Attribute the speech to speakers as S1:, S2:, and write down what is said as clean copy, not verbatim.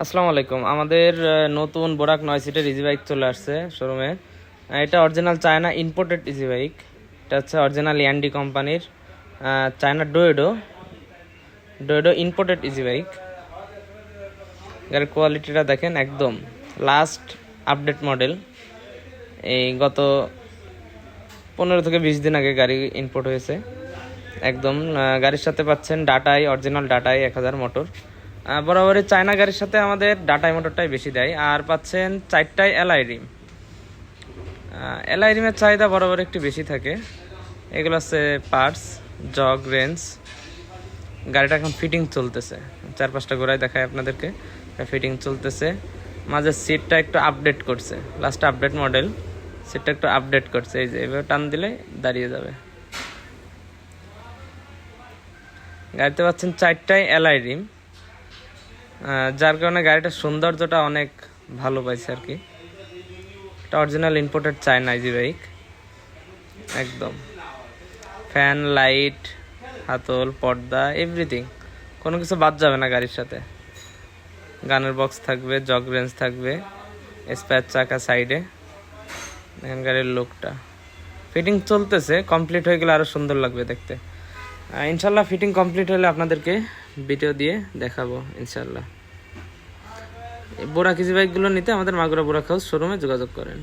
S1: আসসালামু আলাইকুম। আমাদের নতুন বোরাক 9 সিটের ইজি বাইক চলে আসছে শোরুমে। এটা original China imported easy bike. এটা হচ্ছে অরিজিনাল ইয়ান্ডি কোম্পানির চায়না ডোয়েডো ইম্পোর্টেড ইজি বাইক। গাড়ির কোয়ালিটিটা দেখেন, একদম লাস্ট আপডেট মডেল। এই গত 15 থেকে 20 দিন আগে গাড়ি ইম্পোর্ট হয়েছে। একদম গাড়ির সাথে পাচ্ছেন ডাটাই, অরিজিনাল ডাটাই 1000 মোটর। বরাবরই চায়না গাড়ির সাথে আমাদের ডাটাই মোটরটাই বেশি দেয়। আর পাচ্ছেন 4টাই এলআই রিম। এলআই রিমের চাহিদা বরাবর একটু বেশি থাকে। এগুলো হচ্ছে পার্টস, জগ, রেঞ্জ। গাড়িটা এখন ফিটিং চলতেছে, 4-5টা ঘোড়ায় দেখায় আপনাদেরকে। ফিটিং চলতেছে। মাঝে সিটটা একটু আপডেট করছে, লাস্ট আপডেট মডেল। সিটটা একটু আপডেট করছে, এই যে এভাবে টান দিলে দাঁড়িয়ে যাবে। গাড়িতে পাচ্ছেন 4টাই এলআই রিম, যার কারণে গাড়িটার সৌন্দর্যটা অনেক ভালো পাইছে আর কি। এটা original imported China easy bike. একদম ফ্যান, লাইট, হাতল, পর্দা, এভরিথিং, কোনো কিছু বাদ যাবে না গাড়ির সাথে। গানের বক্স থাকবে, জগ রেঞ্জ থাকবে, স্পেয়ার চাকা সাইডে। দেখেন গাড়ির লুকটা। ফিটিং চলতেছে, কমপ্লিট হয়ে গেলে আরও সুন্দর লাগবে দেখতে। ইনশাল্লাহ ফিটিং কমপ্লিট হলে আপনাদেরকে ভিডিও দিয়ে দেখাবো ইনশাল্লাহ। বোরাক ইজি বাইকগুলো নিতে আমাদের মাগুরা বোরাক হাউস শোরুমে যোগাযোগ করেন।